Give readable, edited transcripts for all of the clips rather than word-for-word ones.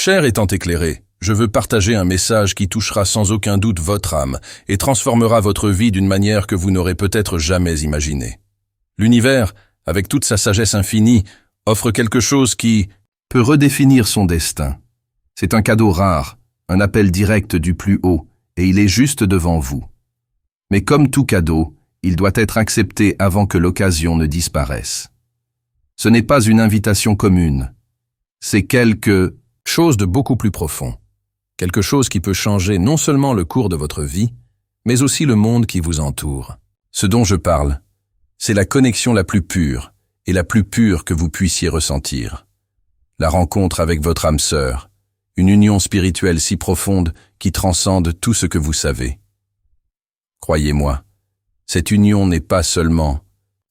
Cher étant éclairé, je veux partager un message qui touchera sans aucun doute votre âme et transformera votre vie d'une manière que vous n'aurez peut-être jamais imaginée. L'univers, avec toute sa sagesse infinie, offre quelque chose qui peut redéfinir son destin. C'est un cadeau rare, un appel direct du plus haut, et il est juste devant vous. Mais comme tout cadeau, il doit être accepté avant que l'occasion ne disparaisse. Ce n'est pas une invitation commune. C'est quelque chose de beaucoup plus profond. Quelque chose qui peut changer non seulement le cours de votre vie, mais aussi le monde qui vous entoure. Ce dont je parle, c'est la connexion la plus pure et la plus pure que vous puissiez ressentir. La rencontre avec votre âme sœur, une union spirituelle si profonde qui transcende tout ce que vous savez. Croyez-moi, cette union n'est pas seulement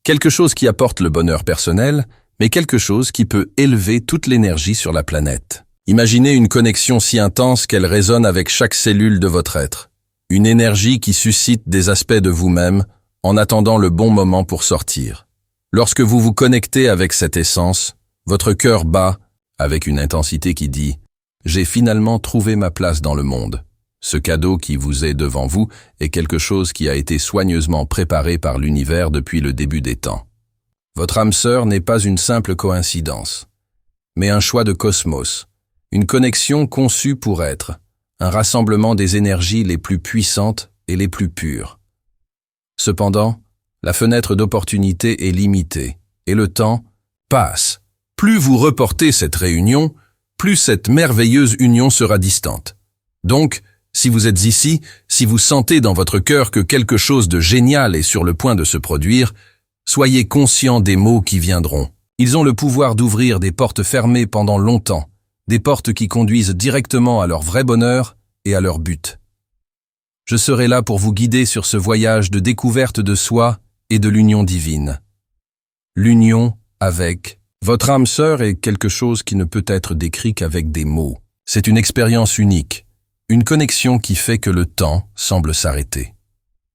quelque chose qui apporte le bonheur personnel, mais quelque chose qui peut élever toute l'énergie sur la planète. Imaginez une connexion si intense qu'elle résonne avec chaque cellule de votre être. Une énergie qui suscite des aspects de vous-même en attendant le bon moment pour sortir. Lorsque vous vous connectez avec cette essence, votre cœur bat avec une intensité qui dit « J'ai finalement trouvé ma place dans le monde ». Ce cadeau qui vous est devant vous est quelque chose qui a été soigneusement préparé par l'univers depuis le début des temps. Votre âme sœur n'est pas une simple coïncidence, mais un choix de cosmos, une connexion conçue pour être, un rassemblement des énergies les plus puissantes et les plus pures. Cependant, la fenêtre d'opportunité est limitée, et le temps passe. Plus vous reportez cette réunion, plus cette merveilleuse union sera distante. Donc, si vous êtes ici, si vous sentez dans votre cœur que quelque chose de génial est sur le point de se produire, soyez conscient des mots qui viendront. Ils ont le pouvoir d'ouvrir des portes fermées pendant longtemps, des portes qui conduisent directement à leur vrai bonheur et à leur but. Je serai là pour vous guider sur ce voyage de découverte de soi et de l'union divine. L'union avec votre âme sœur est quelque chose qui ne peut être décrit qu'avec des mots. C'est une expérience unique. Une connexion qui fait que le temps semble s'arrêter.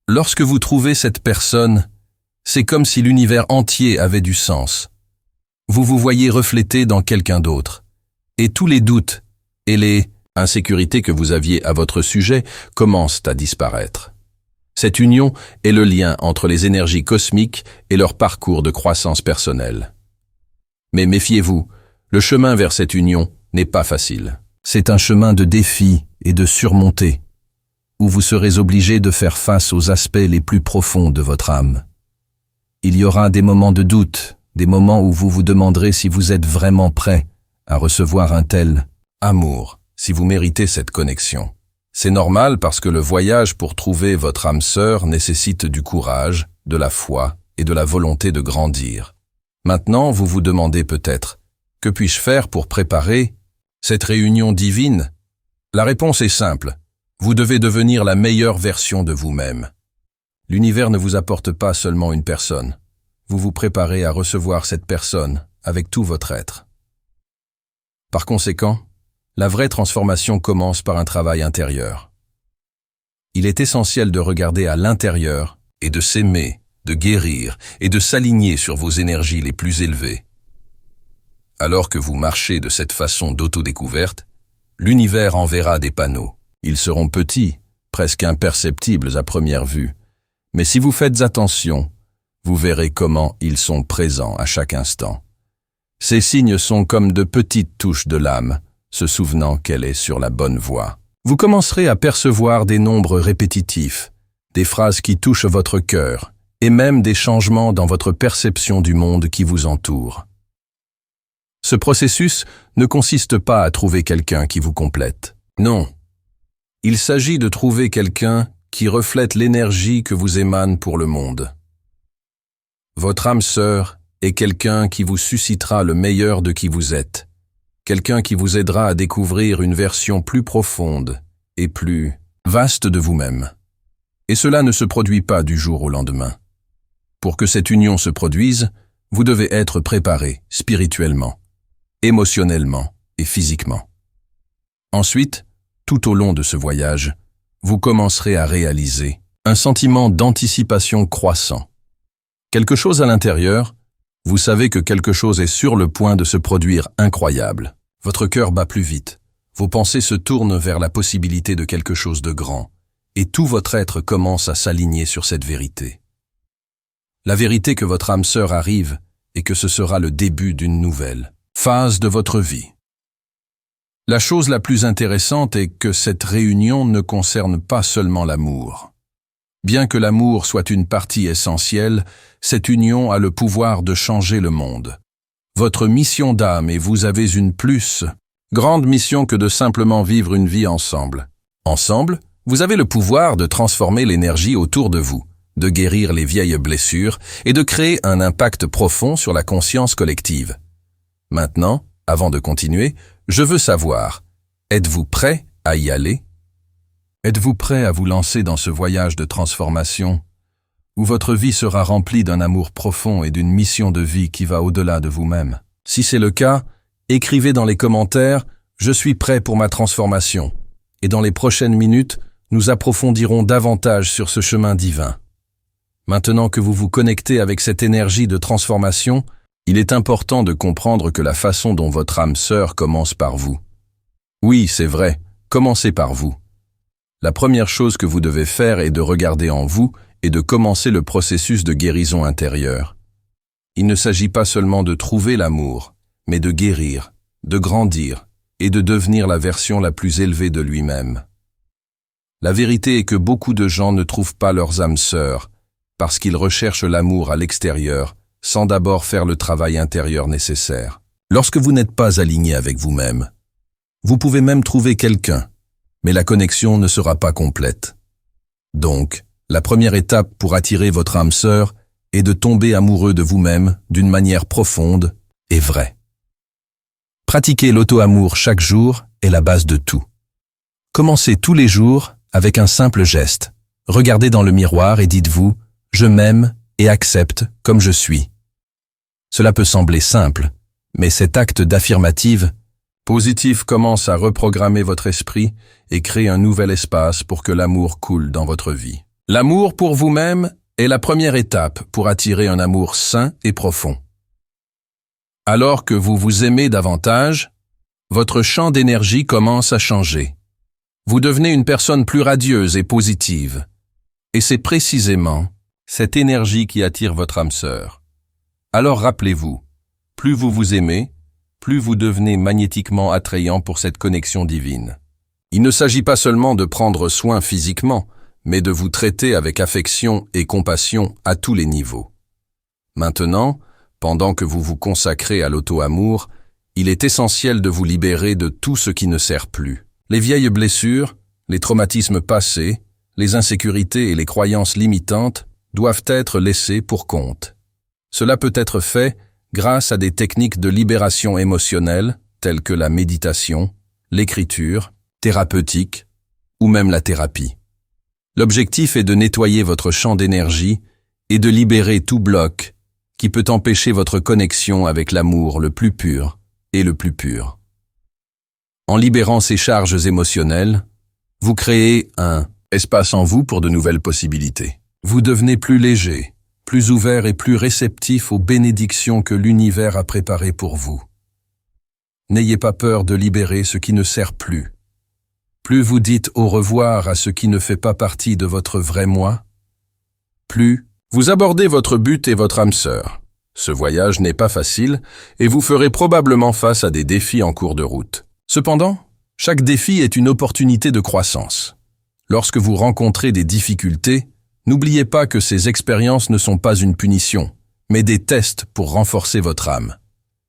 Lorsque vous trouvez cette personne, c'est comme si l'univers entier avait du sens. Vous vous voyez reflété dans quelqu'un d'autre. Et tous les doutes et les insécurités que vous aviez à votre sujet commencent à disparaître. Cette union est le lien entre les énergies cosmiques et leur parcours de croissance personnelle. Mais méfiez-vous, le chemin vers cette union n'est pas facile. C'est un chemin de défis et de surmonter, où vous serez obligé de faire face aux aspects les plus profonds de votre âme. Il y aura des moments de doute, des moments où vous vous demanderez si vous êtes vraiment prêt à recevoir un tel amour, si vous méritez cette connexion. C'est normal parce que le voyage pour trouver votre âme sœur nécessite du courage, de la foi et de la volonté de grandir. Maintenant, vous vous demandez peut-être, que puis-je faire pour préparer cette réunion divine? La réponse est simple. Vous devez devenir la meilleure version de vous-même. L'univers ne vous apporte pas seulement une personne. Vous vous préparez à recevoir cette personne avec tout votre être. Par conséquent, la vraie transformation commence par un travail intérieur. Il est essentiel de regarder à l'intérieur et de s'aimer, de guérir et de s'aligner sur vos énergies les plus élevées. Alors que vous marchez de cette façon d'autodécouverte, l'univers enverra des panneaux. Ils seront petits, presque imperceptibles à première vue, mais si vous faites attention, vous verrez comment ils sont présents à chaque instant. Ces signes sont comme de petites touches de l'âme, se souvenant qu'elle est sur la bonne voie. Vous commencerez à percevoir des nombres répétitifs, des phrases qui touchent votre cœur, et même des changements dans votre perception du monde qui vous entoure. Ce processus ne consiste pas à trouver quelqu'un qui vous complète. Non. Il s'agit de trouver quelqu'un qui reflète l'énergie que vous émane pour le monde. Votre âme sœur est quelqu'un qui vous suscitera le meilleur de qui vous êtes, quelqu'un qui vous aidera à découvrir une version plus profonde et plus vaste de vous-même. Et cela ne se produit pas du jour au lendemain. Pour que cette union se produise, vous devez être préparé spirituellement, émotionnellement et physiquement. Ensuite, tout au long de ce voyage, vous commencerez à réaliser un sentiment d'anticipation croissant. Quelque chose à l'intérieur, vous savez que quelque chose est sur le point de se produire incroyable. Votre cœur bat plus vite, Vos pensées se tournent vers la possibilité de quelque chose de grand, et tout votre être commence à s'aligner sur cette vérité. La vérité que votre âme sœur arrive et que ce sera le début d'une nouvelle phase de votre vie. La chose la plus intéressante est que cette réunion ne concerne pas seulement l'amour. Bien que l'amour soit une partie essentielle, cette union a le pouvoir de changer le monde. Votre mission d'âme et vous avez une plus grande mission que de simplement vivre une vie ensemble. Ensemble, vous avez le pouvoir de transformer l'énergie autour de vous, de guérir les vieilles blessures et de créer un impact profond sur la conscience collective. Maintenant, avant de continuer, je veux savoir, êtes-vous prêt à y aller? Êtes-vous prêt à vous lancer dans ce voyage de transformation, où votre vie sera remplie d'un amour profond et d'une mission de vie qui va au-delà de vous-même? Si c'est le cas, écrivez dans les commentaires « Je suis prêt pour ma transformation » et dans les prochaines minutes, nous approfondirons davantage sur ce chemin divin. Maintenant que vous vous connectez avec cette énergie de transformation, il est important de comprendre que la façon dont votre âme sœur commence par vous. Oui, c'est vrai, commencez par vous. La première chose que vous devez faire est de regarder en vous et de commencer le processus de guérison intérieure. Il ne s'agit pas seulement de trouver l'amour, mais de guérir, de grandir et de devenir la version la plus élevée de lui-même. La vérité est que beaucoup de gens ne trouvent pas leurs âmes sœurs parce qu'ils recherchent l'amour à l'extérieur sans d'abord faire le travail intérieur nécessaire. Lorsque vous n'êtes pas aligné avec vous-même, vous pouvez même trouver quelqu'un, mais la connexion ne sera pas complète. Donc, la première étape pour attirer votre âme sœur est de tomber amoureux de vous-même d'une manière profonde et vraie. Pratiquer l'auto-amour chaque jour est la base de tout. Commencez tous les jours avec un simple geste. Regardez dans le miroir et dites-vous « Je m'aime et accepte comme je suis ». Cela peut sembler simple, mais cet acte d'affirmative positif commence à reprogrammer votre esprit et crée un nouvel espace pour que l'amour coule dans votre vie. L'amour pour vous-même est la première étape pour attirer un amour sain et profond. Alors que vous vous aimez davantage, votre champ d'énergie commence à changer. Vous devenez une personne plus radieuse et positive. Et c'est précisément cette énergie qui attire votre âme sœur. Alors rappelez-vous, plus vous vous aimez, plus vous devenez magnétiquement attrayant pour cette connexion divine. Il ne s'agit pas seulement de prendre soin physiquement, mais de vous traiter avec affection et compassion à tous les niveaux. Maintenant, pendant que vous vous consacrez à l'auto-amour, il est essentiel de vous libérer de tout ce qui ne sert plus. Les vieilles blessures, les traumatismes passés, les insécurités et les croyances limitantes doivent être laissés pour compte. Cela peut être fait grâce à des techniques de libération émotionnelle telles que la méditation, l'écriture, thérapeutique ou même la thérapie. L'objectif est de nettoyer votre champ d'énergie et de libérer tout bloc qui peut empêcher votre connexion avec l'amour le plus pur et le plus pur. En libérant ces charges émotionnelles, vous créez un espace en vous pour de nouvelles possibilités. Vous devenez plus léger, plus ouvert et plus réceptif aux bénédictions que l'univers a préparées pour vous. N'ayez pas peur de libérer ce qui ne sert plus. Plus vous dites au revoir à ce qui ne fait pas partie de votre vrai moi, plus vous abordez votre but et votre âme sœur. Ce voyage n'est pas facile et vous ferez probablement face à des défis en cours de route. Cependant, chaque défi est une opportunité de croissance. Lorsque vous rencontrez des difficultés, n'oubliez pas que ces expériences ne sont pas une punition, mais des tests pour renforcer votre âme.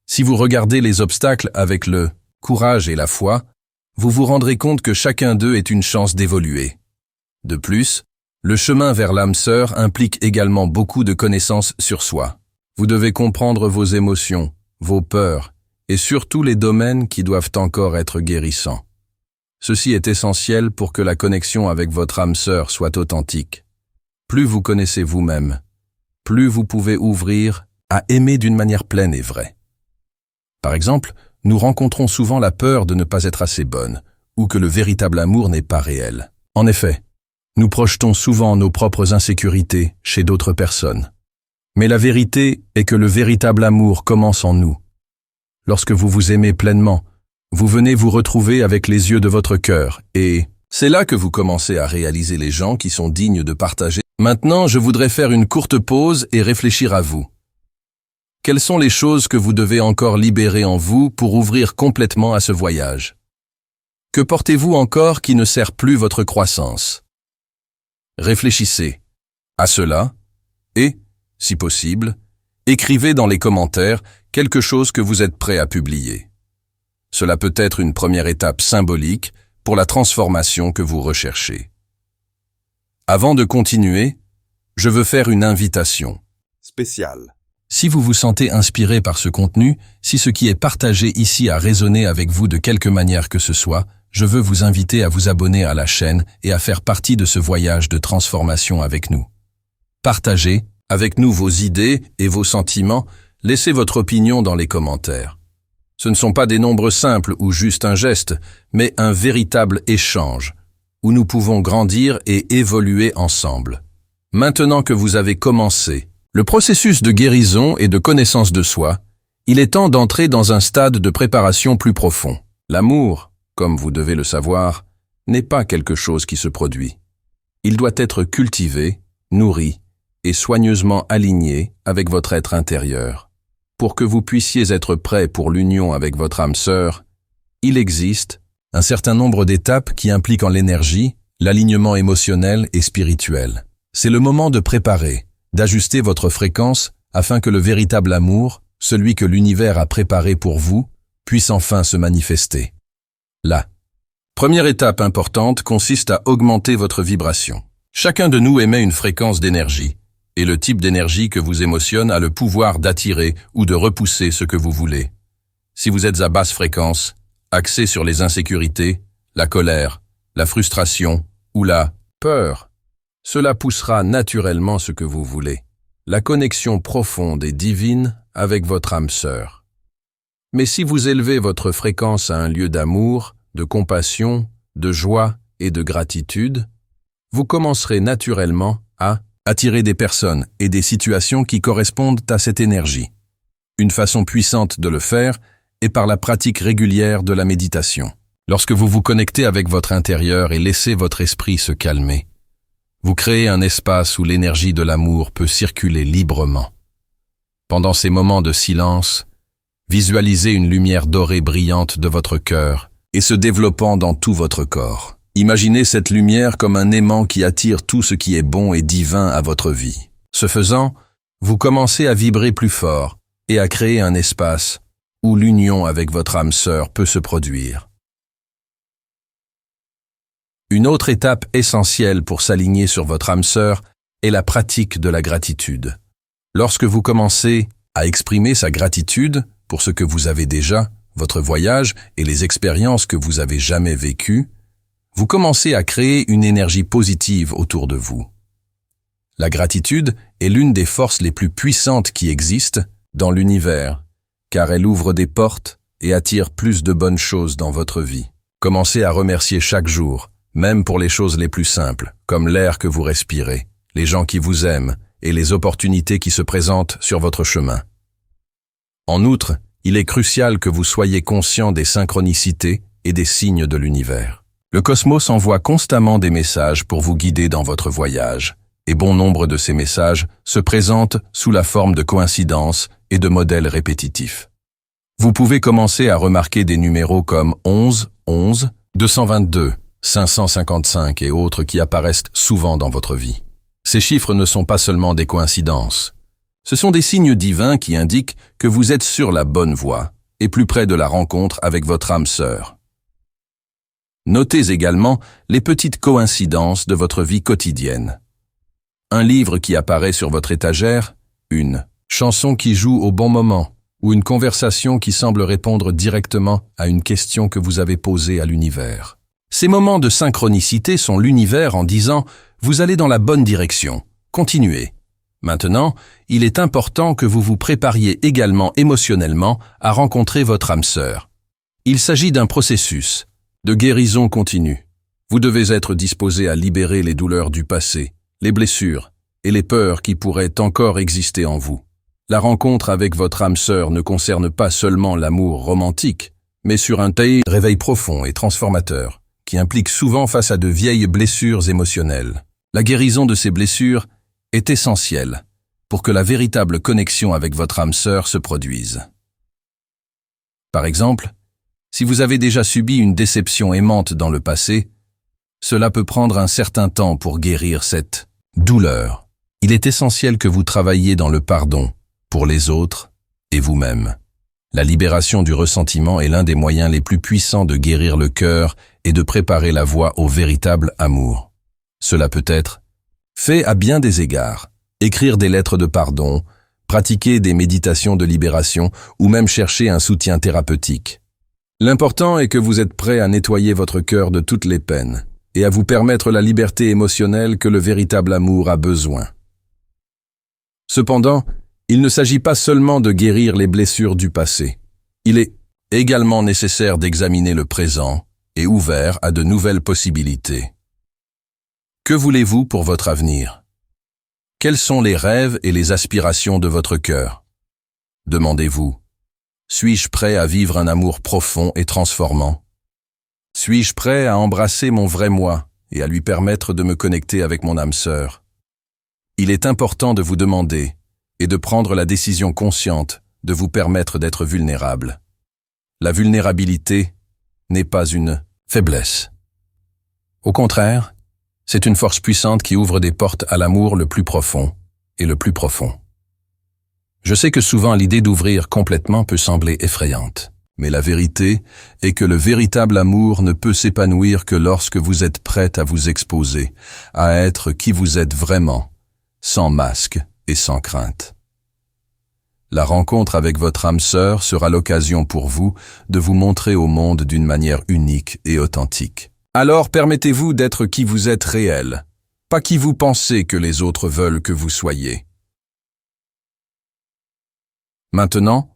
Si vous regardez les obstacles avec le courage et la foi, vous vous rendrez compte que chacun d'eux est une chance d'évoluer. De plus, le chemin vers l'âme sœur implique également beaucoup de connaissances sur soi. Vous devez comprendre vos émotions, vos peurs, et surtout les domaines qui doivent encore être guérissants. Ceci est essentiel pour que la connexion avec votre âme sœur soit authentique. Plus vous connaissez vous-même, plus vous pouvez ouvrir à aimer d'une manière pleine et vraie. Par exemple, nous rencontrons souvent la peur de ne pas être assez bonne, ou que le véritable amour n'est pas réel. En effet, nous projetons souvent nos propres insécurités chez d'autres personnes. Mais la vérité est que le véritable amour commence en nous. Lorsque vous vous aimez pleinement, Vous venez vous retrouver avec les yeux de votre cœur et c'est là que vous commencez à réaliser les gens qui sont dignes de partager. Maintenant, je voudrais faire une courte pause et réfléchir à vous. Quelles sont les choses que vous devez encore libérer en vous pour ouvrir complètement à ce voyage? Que portez-vous encore qui ne sert plus votre croissance? Réfléchissez à cela et, si possible, écrivez dans les commentaires quelque chose que vous êtes prêt à publier. Cela peut être une première étape symbolique pour la transformation que vous recherchez. Avant de continuer, je veux faire une invitation spéciale. Si vous vous sentez inspiré par ce contenu, si ce qui est partagé ici a résonné avec vous de quelque manière que ce soit, je veux vous inviter à vous abonner à la chaîne et à faire partie de ce voyage de transformation avec nous. Partagez avec nous vos idées et vos sentiments, laissez votre opinion dans les commentaires. Ce ne sont pas des nombres simples ou juste un geste, mais un véritable échange, où nous pouvons grandir et évoluer ensemble. Maintenant que vous avez commencé le processus de guérison et de connaissance de soi, il est temps d'entrer dans un stade de préparation plus profond. L'amour, comme vous devez le savoir, n'est pas quelque chose qui se produit. Il doit être cultivé, nourri et soigneusement aligné avec votre être intérieur. Pour que vous puissiez être prêt pour l'union avec votre âme sœur, il existe un certain nombre d'étapes qui impliquent l'énergie, l'alignement émotionnel et spirituel. C'est le moment de préparer, d'ajuster votre fréquence afin que le véritable amour, celui que l'univers a préparé pour vous, puisse enfin se manifester. La première étape importante consiste à augmenter votre vibration. Chacun de nous émet une fréquence d'énergie, et le type d'énergie que vous émotionne a le pouvoir d'attirer ou de repousser ce que vous voulez. Si vous êtes à basse fréquence, axé sur les insécurités, la colère, la frustration ou la peur, cela poussera naturellement ce que vous voulez, la connexion profonde et divine avec votre âme sœur. Mais si vous élevez votre fréquence à un lieu d'amour, de compassion, de joie et de gratitude, vous commencerez naturellement à attirer des personnes et des situations qui correspondent à cette énergie. Une façon puissante de le faire est par la pratique régulière de la méditation. Lorsque vous vous connectez avec votre intérieur et laissez votre esprit se calmer, vous créez un espace où l'énergie de l'amour peut circuler librement. Pendant ces moments de silence, visualisez une lumière dorée brillante de votre cœur et se développant dans tout votre corps. Imaginez cette lumière comme un aimant qui attire tout ce qui est bon et divin à votre vie. Ce faisant, vous commencez à vibrer plus fort et à créer un espace où l'union avec votre âme sœur peut se produire. Une autre étape essentielle pour s'aligner sur votre âme sœur est la pratique de la gratitude. Lorsque vous commencez à exprimer sa gratitude pour ce que vous avez déjà, votre voyage et les expériences que vous avez jamais vécues, vous commencez à créer une énergie positive autour de vous. La gratitude est l'une des forces les plus puissantes qui existent dans l'univers, car elle ouvre des portes et attire plus de bonnes choses dans votre vie. Commencez à remercier chaque jour, même pour les choses les plus simples, comme l'air que vous respirez, les gens qui vous aiment et les opportunités qui se présentent sur votre chemin. En outre, il est crucial que vous soyez conscient des synchronicités et des signes de l'univers. Le cosmos envoie constamment des messages pour vous guider dans votre voyage, et bon nombre de ces messages se présentent sous la forme de coïncidences et de modèles répétitifs. Vous pouvez commencer à remarquer des numéros comme 11, 11, 222, 555 et autres qui apparaissent souvent dans votre vie. Ces chiffres ne sont pas seulement des coïncidences. Ce sont des signes divins qui indiquent que vous êtes sur la bonne voie et plus près de la rencontre avec votre âme sœur. Notez également les petites coïncidences de votre vie quotidienne. Un livre qui apparaît sur votre étagère, une chanson qui joue au bon moment, ou une conversation qui semble répondre directement à une question que vous avez posée à l'univers. Ces moments de synchronicité sont l'univers en disant « Vous allez dans la bonne direction, continuez ». Maintenant, il est important que vous vous prépariez également émotionnellement à rencontrer votre âme sœur. Il s'agit d'un processus de guérison continue. Vous devez être disposé à libérer les douleurs du passé, les blessures et les peurs qui pourraient encore exister en vous. La rencontre avec votre âme sœur ne concerne pas seulement l'amour romantique, mais sur un réveil profond et transformateur, qui implique souvent face à de vieilles blessures émotionnelles. La guérison de ces blessures est essentielle pour que la véritable connexion avec votre âme sœur se produise. Par exemple, si vous avez déjà subi une déception aimante dans le passé, cela peut prendre un certain temps pour guérir cette douleur. Il est essentiel que vous travailliez dans le pardon pour les autres et vous-même. La libération du ressentiment est l'un des moyens les plus puissants de guérir le cœur et de préparer la voie au véritable amour. Cela peut être fait à bien des égards. Écrire des lettres de pardon, pratiquer des méditations de libération ou même chercher un soutien thérapeutique. L'important est que vous êtes prêt à nettoyer votre cœur de toutes les peines et à vous permettre la liberté émotionnelle que le véritable amour a besoin. Cependant, il ne s'agit pas seulement de guérir les blessures du passé. Il est également nécessaire d'examiner le présent et ouvert à de nouvelles possibilités. Que voulez-vous pour votre avenir? Quels sont les rêves et les aspirations de votre cœur? Demandez-vous, suis-je prêt à vivre un amour profond et transformant? Suis-je prêt à embrasser mon vrai moi et à lui permettre de me connecter avec mon âme sœur? Il est important de vous demander et de prendre la décision consciente de vous permettre d'être vulnérable. La vulnérabilité n'est pas une faiblesse. Au contraire, c'est une force puissante qui ouvre des portes à l'amour le plus profond et le plus profond. Je sais que souvent l'idée d'ouvrir complètement peut sembler effrayante, mais la vérité est que le véritable amour ne peut s'épanouir que lorsque vous êtes prête à vous exposer, à être qui vous êtes vraiment, sans masque et sans crainte. La rencontre avec votre âme sœur sera l'occasion pour vous de vous montrer au monde d'une manière unique et authentique. Alors permettez-vous d'être qui vous êtes réel, pas qui vous pensez que les autres veulent que vous soyez. Maintenant,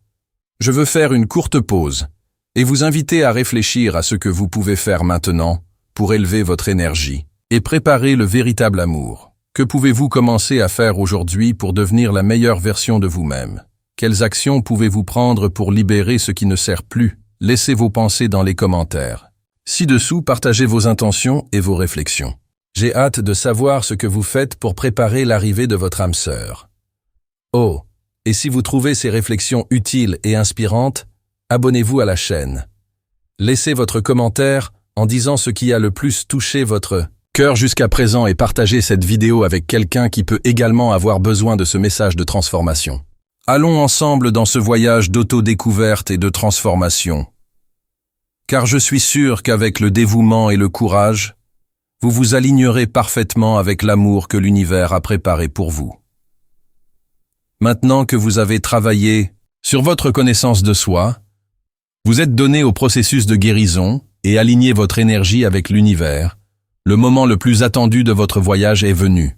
je veux faire une courte pause et vous inviter à réfléchir à ce que vous pouvez faire maintenant pour élever votre énergie et préparer le véritable amour. Que pouvez-vous commencer à faire aujourd'hui pour devenir la meilleure version de vous-même? Quelles actions pouvez-vous prendre pour libérer ce qui ne sert plus? Laissez vos pensées dans les commentaires. Ci-dessous, partagez vos intentions et vos réflexions. J'ai hâte de savoir ce que vous faites pour préparer l'arrivée de votre âme sœur. Oh, et si vous trouvez ces réflexions utiles et inspirantes, abonnez-vous à la chaîne. Laissez votre commentaire en disant ce qui a le plus touché votre cœur jusqu'à présent et partagez cette vidéo avec quelqu'un qui peut également avoir besoin de ce message de transformation. Allons ensemble dans ce voyage d'autodécouverte et de transformation. Car je suis sûr qu'avec le dévouement et le courage, vous vous alignerez parfaitement avec l'amour que l'univers a préparé pour vous. Maintenant que vous avez travaillé sur votre connaissance de soi, vous êtes donné au processus de guérison et aligné votre énergie avec l'univers. Le moment le plus attendu de votre voyage est venu.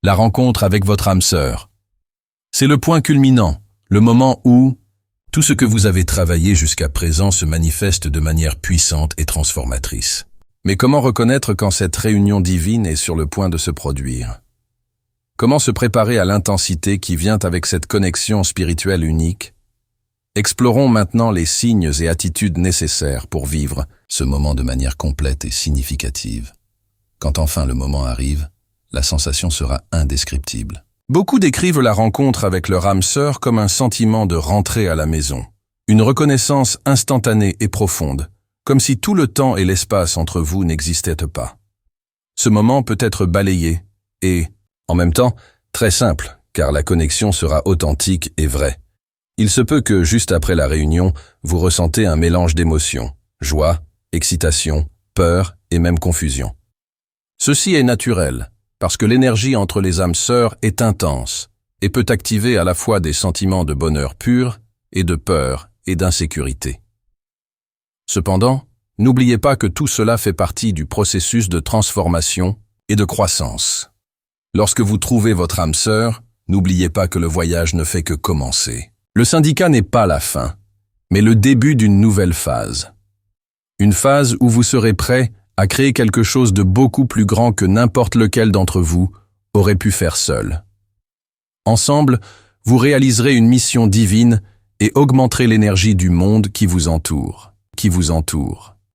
La rencontre avec votre âme sœur. C'est le point culminant, le moment où tout ce que vous avez travaillé jusqu'à présent se manifeste de manière puissante et transformatrice. Mais comment reconnaître quand cette réunion divine est sur le point de se produire? Comment se préparer à l'intensité qui vient avec cette connexion spirituelle unique? Explorons maintenant les signes et attitudes nécessaires pour vivre ce moment de manière complète et significative. Quand enfin le moment arrive, la sensation sera indescriptible. Beaucoup décrivent la rencontre avec leur âme sœur comme un sentiment de rentrer à la maison, une reconnaissance instantanée et profonde, comme si tout le temps et l'espace entre vous n'existaient pas. Ce moment peut être balayé et, en même temps, très simple, car la connexion sera authentique et vraie. Il se peut que, juste après la réunion, vous ressentez un mélange d'émotions, joie, excitation, peur et même confusion. Ceci est naturel, parce que l'énergie entre les âmes sœurs est intense et peut activer à la fois des sentiments de bonheur pur et de peur et d'insécurité. Cependant, n'oubliez pas que tout cela fait partie du processus de transformation et de croissance. Lorsque vous trouvez votre âme sœur, n'oubliez pas que le voyage ne fait que commencer. Le syndicat n'est pas la fin, mais le début d'une nouvelle phase. Une phase où vous serez prêt à créer quelque chose de beaucoup plus grand que n'importe lequel d'entre vous aurait pu faire seul. Ensemble, vous réaliserez une mission divine et augmenterez l'énergie du monde qui vous entoure. qui vous entoure.